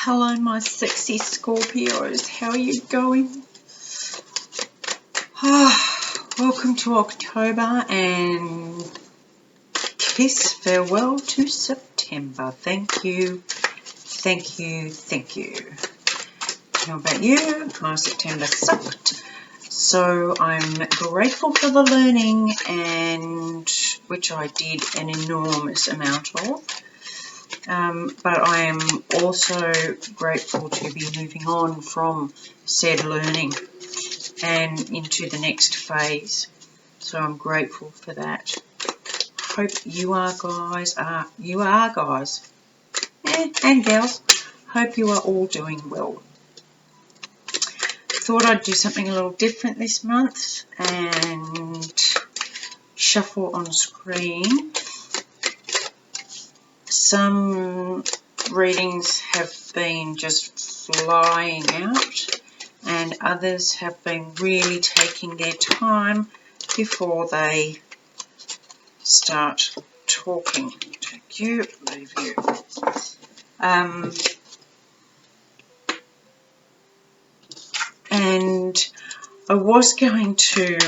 Hello my sexy Scorpios, how are you going? Welcome to October and kiss farewell to September. Thank you, thank you, thank you. How about you? My September sucked. So I'm grateful for the learning, and which I did an enormous amount of. But I am also grateful to be moving on from said learning and into the next phase. So I'm grateful for that. Hope you are guys, and gals, hope you are all doing well. Thought I'd do something a little different this month and shuffle on screen. Some readings have been just flying out, and others have been really taking their time before they start talking. Take you, leave you. And I was going to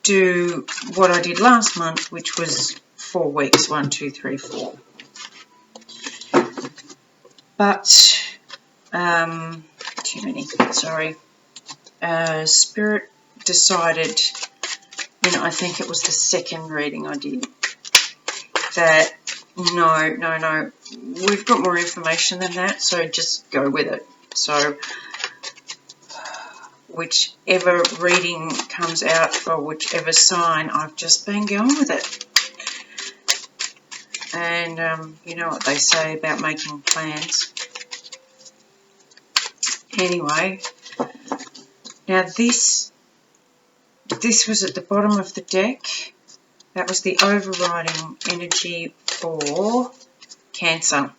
do what I did last month, which was 4 weeks, 1, 2, 3, 4. But too many, sorry. Spirit decided, I think it was the second reading I did, that no, we've got more information than that, so just go with it. So whichever reading comes out for whichever sign, I've just been going with it. And you know what they say about making plans. Anyway, now this was at the bottom of the deck. That was the overriding energy for Cancer.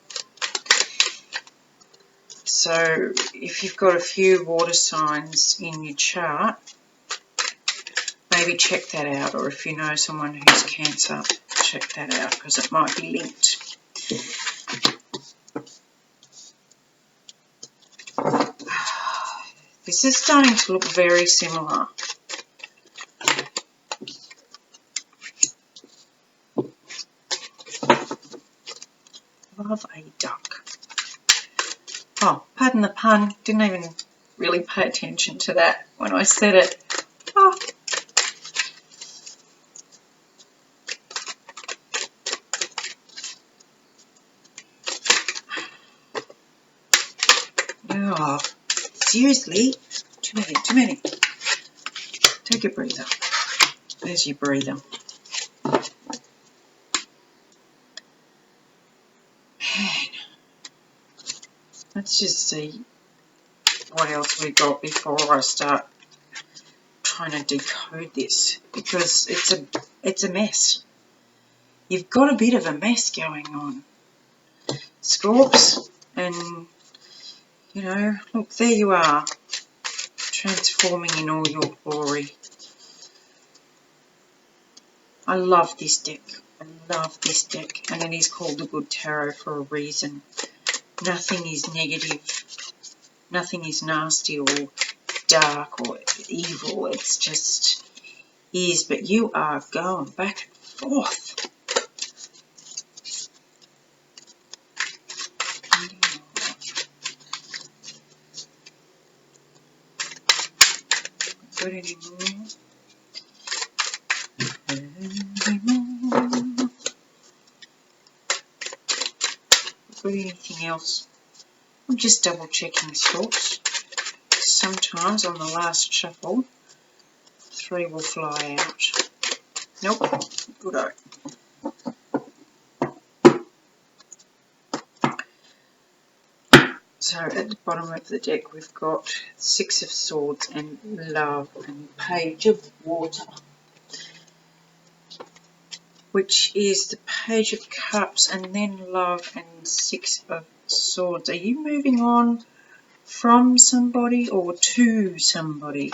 So if you've got a few water signs in your chart, maybe check that out, or if you know someone who's Cancer, check that out, because it might be linked. This is starting to look very similar. Love a duck. Oh, pardon the pun, didn't even really pay attention to that when I said it. Oh. Oh, seriously? Too many. Take a breather. There's your breather. Let's just see what else we got before I start trying to decode this, because it's a mess. You've got a bit of a mess going on, Scorps, and look, there you are, transforming in all your glory. I love this deck. And it is called the Good Tarot for a reason. Nothing is negative. Nothing is nasty or dark or evil. It's just is. But you are going back and forth. Got any more? Got anything else? I'm just double checking sorts. Sometimes on the last shuffle, 3 will fly out. Nope, good-o. So at the bottom of the deck we've got 6 of Swords and Love and Page of Water, which is the Page of Cups and then Love and 6 of Swords. Are you moving on from somebody or to somebody?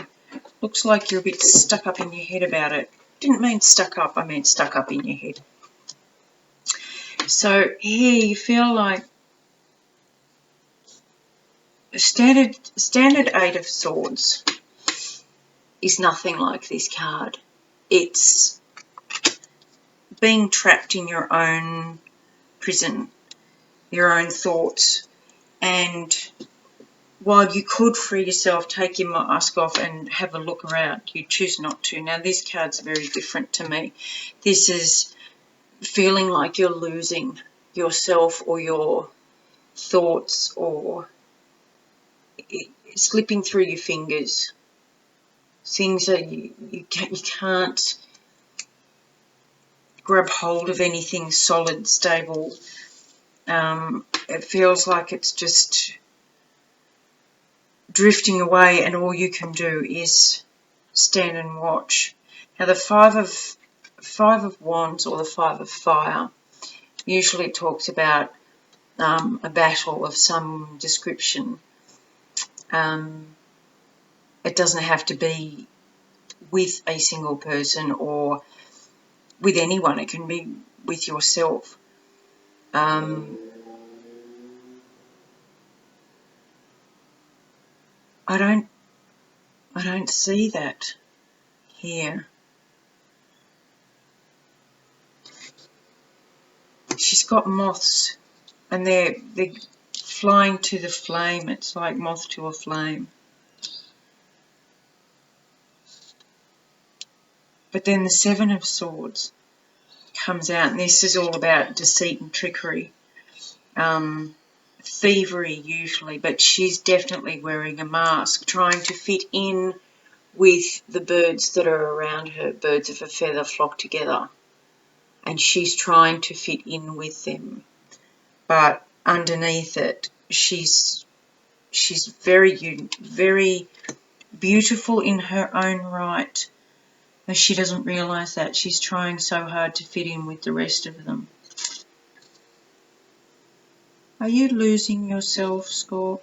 Looks like you're a bit stuck up in your head about it. Didn't mean stuck up, I meant stuck up in your head. So here you feel like standard Eight of Swords is nothing like this card. It's being trapped in your own prison, your own thoughts, and while you could free yourself, take your mask off and have a look around, you choose not to. Now this card's very different to me. This is feeling like you're losing yourself or your thoughts, or slipping through your fingers. Things that you can't grab hold of anything solid, stable. It feels like it's just drifting away, and all you can do is stand and watch. Now the Five of Wands, or the Five of Fire, usually talks about a battle of some description. It doesn't have to be with a single person or with anyone. It can be with yourself. I don't see that here. She's got moths, and they're flying to the flame. It's like moth to a flame. But then the Seven of Swords comes out, and this is all about deceit and trickery, thievery usually, but she's definitely wearing a mask, trying to fit in with the birds that are around her. Birds of a feather flock together, and she's trying to fit in with them. But underneath it, she's very beautiful in her own right. But she doesn't realise that. She's trying so hard to fit in with the rest of them. Are you losing yourself, Scorp?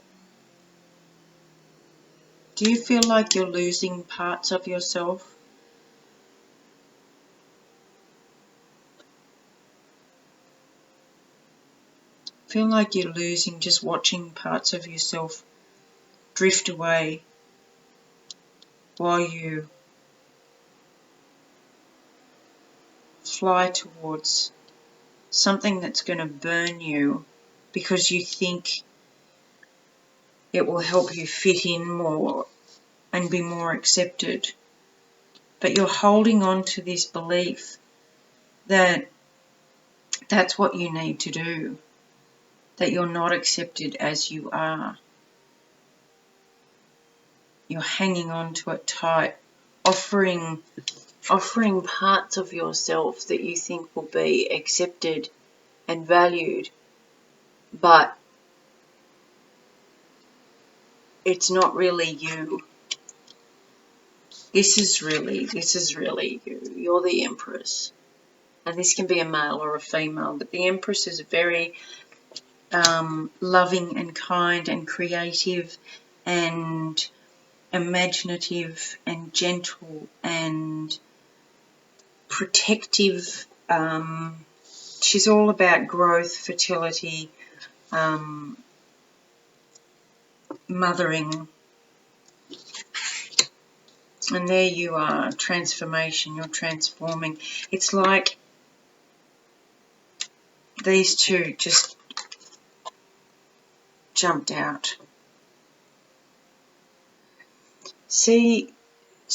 Do you feel like you're losing parts of yourself? Feel like you're losing, just watching parts of yourself drift away while you fly towards something that's going to burn you, because you think it will help you fit in more and be more accepted. But you're holding on to this belief that that's what you need to do, that you're not accepted as you are. You're hanging on to it tight, offering parts of yourself that you think will be accepted and valued, but it's not really you. This is really you. You're the Empress. And this can be a male or a female, but the Empress is very loving and kind and creative and imaginative and gentle and protective. She's all about growth, fertility, mothering. And there you are, transformation. You're transforming. It's like these two just jumped out. See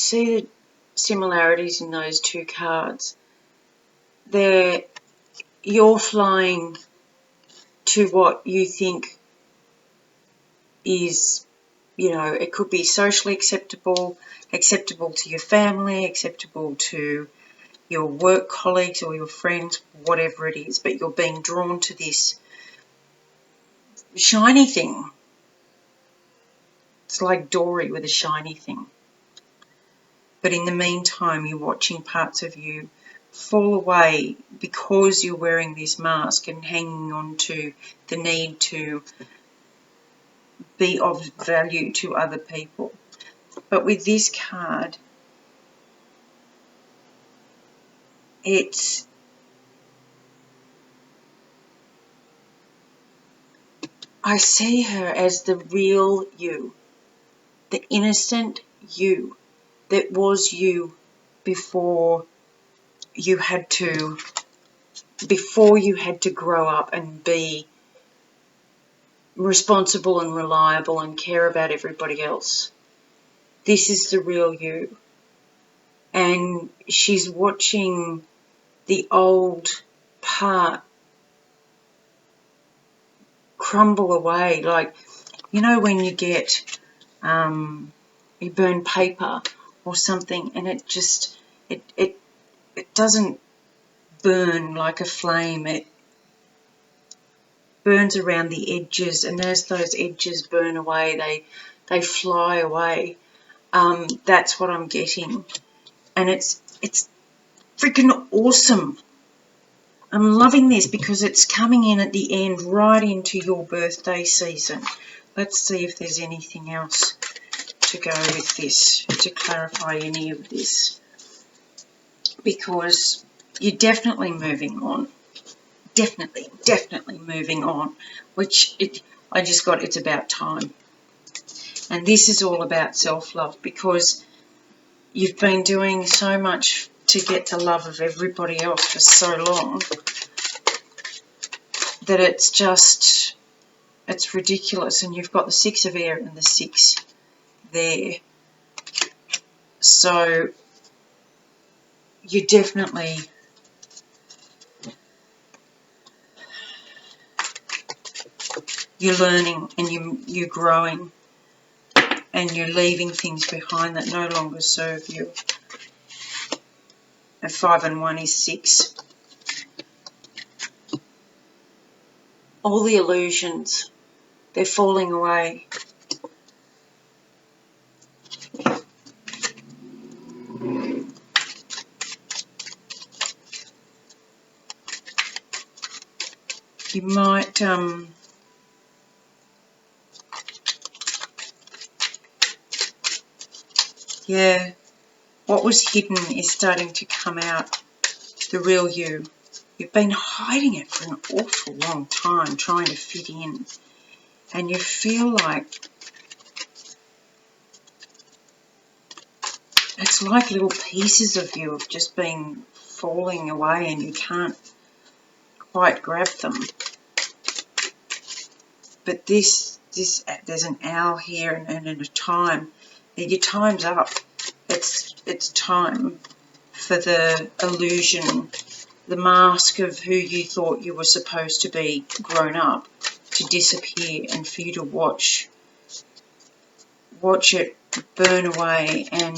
the similarities in those two cards. You're flying to what you think is, it could be socially acceptable to your family, acceptable to your work colleagues or your friends, whatever it is, but you're being drawn to this shiny thing. It's like Dory with a shiny thing. But in the meantime, you're watching parts of you fall away because you're wearing this mask and hanging on to the need to be of value to other people. But with this card, it's I see her as the real you, the innocent you that was you before you had to grow up and be responsible and reliable and care about everybody else. This is the real you. And she's watching the old part crumble away. Like, you know, when you get, you burn paper or something and it just, it doesn't burn like a flame. It burns around the edges, and as those edges burn away, they fly away. That's what I'm getting. And it's freaking awesome. I'm loving this because it's coming in at the end, right into your birthday season. Let's see if there's anything else to go with this, to clarify any of this. Because you're definitely moving on. Definitely moving on. I just got, it's about time. And this is all about self-love, because you've been doing so much to get the love of everybody else for so long that it's ridiculous. And you've got the 6 of air and the 6 there. So you're definitely learning, and you're growing, and you're leaving things behind that no longer serve you. And 5 and 1 is 6. All the illusions, they're falling away. You might yeah, what was hidden is starting to come out, the real you. You've been hiding it for an awful long time, trying to fit in, and you feel like it's like little pieces of you have just been falling away and you can't quite grab them. But there's an owl here and a time. Your time's up. It's time for the illusion, the mask of who you thought you were supposed to be grown up, to disappear, and for you to watch it burn away and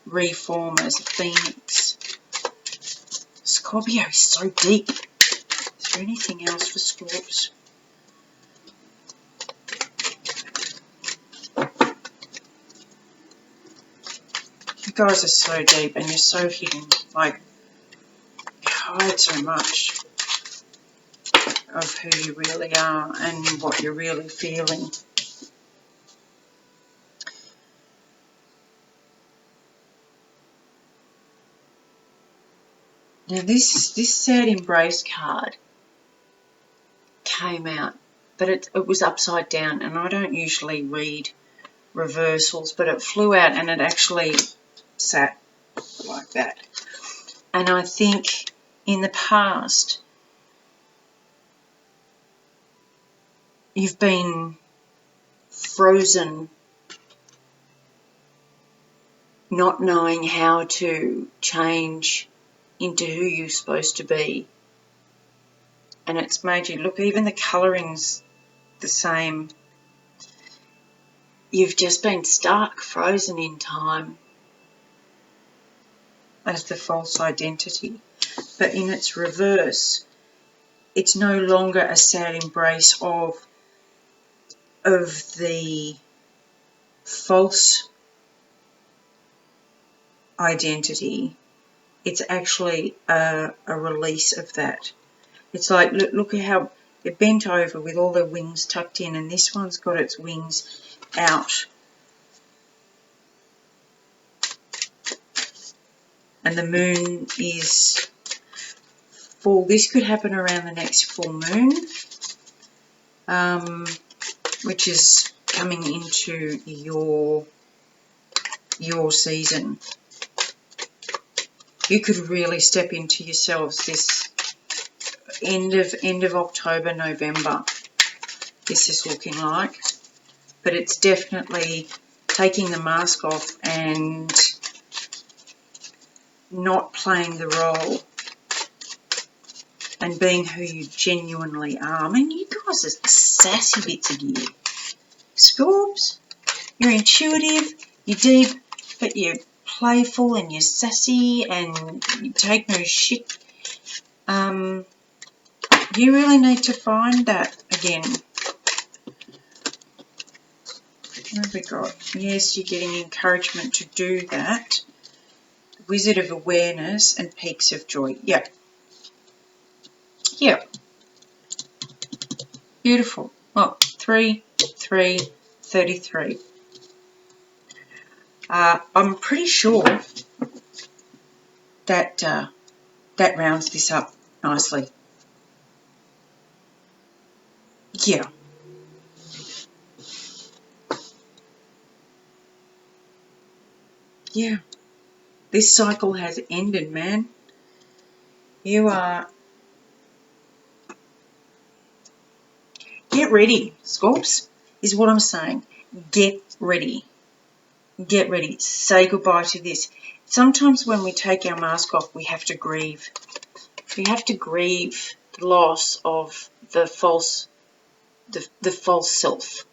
reform as a phoenix. Scorpio is so deep. Is there anything else for Scorps? You guys are so deep and you're so hidden. Like, you hide so much of who you really are and what you're really feeling. Now this sad embrace card came out, but it was upside down, and I don't usually read reversals, but it flew out and it actually sat like that. And I think in the past you've been frozen, not knowing how to change into who you're supposed to be. And it's made you look, even the colouring's the same. You've just been stuck, frozen in time as the false identity. But in its reverse, it's no longer a sad embrace of the false identity. It's actually a release of that. It's like, look at how they're bent over with all their wings tucked in, and this one's got its wings out. And the moon is full. This could happen around the next full moon. which is coming into your season. You could really step into yourselves this end of October, November. This is looking like, but it's definitely taking the mask off and not playing the role and being who you genuinely are. I mean, you guys are sassy bits of you. Scorps, you're intuitive, you're deep, but you're playful and you're sassy and you take no shit. You really need to find that again. What have we got? Yes, you're getting encouragement to do that. Wizard of Awareness and Peaks of Joy. Yep. Yep. Beautiful. Well, 3, 3, 33. I'm pretty sure that that rounds this up nicely. Yeah. Yeah. This cycle has ended, man. You are... Get ready, Scorps, is what I'm saying. Get ready. Get ready. Say goodbye to this. Sometimes when we take our mask off, we have to grieve. We have to grieve the loss of the false self.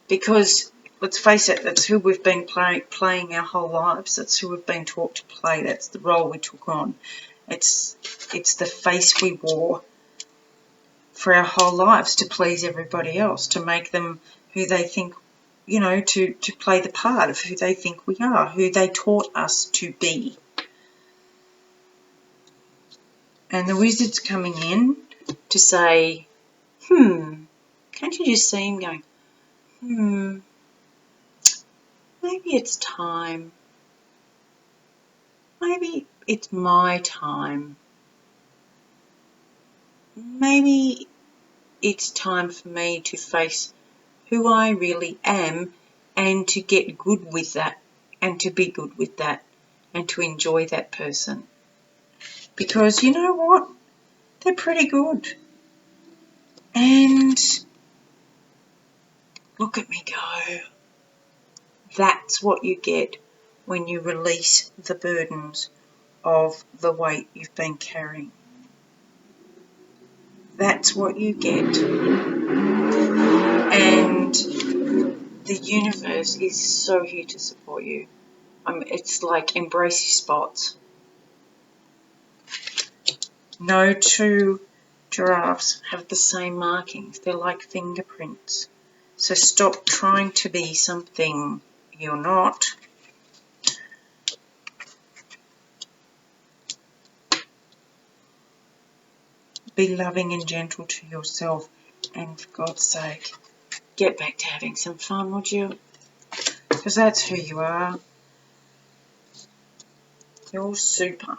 Because, let's face it, that's who we've been playing our whole lives. That's who we've been taught to play. That's the role we took on. It's the face we wore for our whole lives to please everybody else, to make them who they think, you know, to play the part of who they think we are, who they taught us to be. And the wizard's coming in to say, can't you just see him going, maybe it's time. Maybe it's my time. Maybe it's time for me to face who I really am and to get good with that and to be good with that and to enjoy that person. Because you know what? They're pretty good. And look at me go. That's what you get when you release the burdens of the weight you've been carrying. That's what you get. And the universe is so here to support you. It's like embrace your spots. No two giraffes have the same markings. They're like fingerprints. So stop trying to be something you're not. Be loving and gentle to yourself. And for God's sake, get back to having some fun, would you? Because that's who you are. You're super.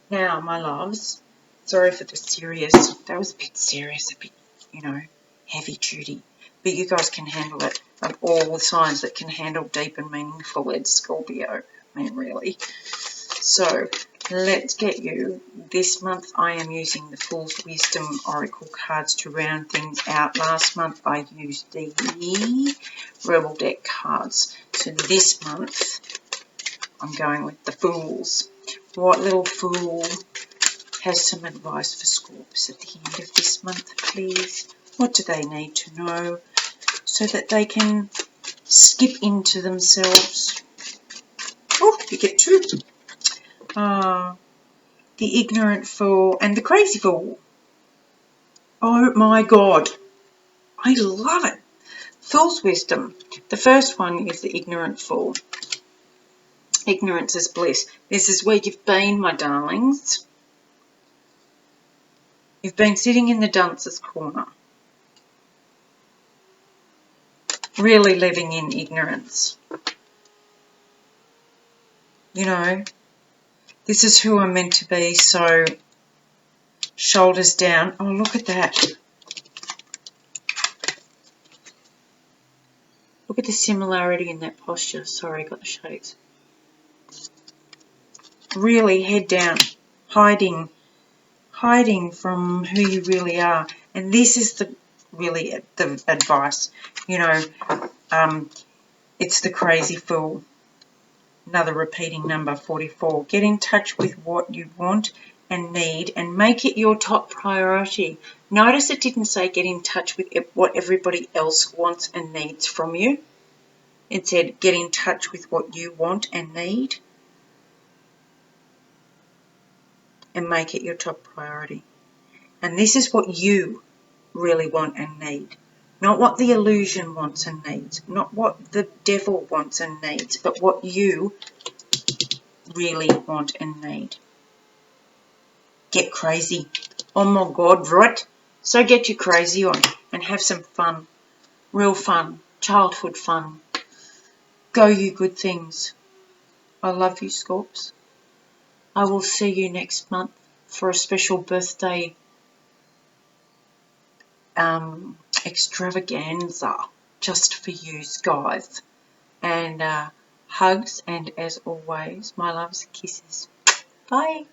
Now, my loves, sorry for the serious. That was a bit serious, a bit, you know, heavy duty. But you guys can handle it. Of all the signs that can handle deep and meaningful, it's Scorpio. I mean, really. So, let's get you. This month I am using the Fool's Wisdom Oracle cards to round things out. Last month I used the Rebel Deck cards. So this month I'm going with the Fools. What little fool has some advice for Scorps at the end of this month, please? What do they need to know so that they can skip into themselves? Oh, you get two. The ignorant fool and the crazy fool. Oh my God. I love it. Fool's wisdom. The first one is the ignorant fool. Ignorance is bliss. This is where you've been, my darlings. You've been sitting in the dunce's corner. Really living in ignorance. You know, this is who I'm meant to be, so shoulders down. Oh, look at that. Look at the similarity in that posture. Sorry, I got the shakes. Really head down, hiding from who you really are. And this is the advice. You know, it's the crazy fool. Another repeating number, 44. Get in touch with what you want and need and make it your top priority. Notice it didn't say get in touch with what everybody else wants and needs from you. It said get in touch with what you want and need and make it your top priority. And this is what you really want and need. Not what the illusion wants and needs. Not what the devil wants and needs. But what you really want and need. Get crazy. Oh my God, right? So get you crazy on and have some fun. Real fun. Childhood fun. Go you good things. I love you, Scorps. I will see you next month for a special birthday extravaganza just for you guys. And hugs, and as always, my loves, kisses. Bye.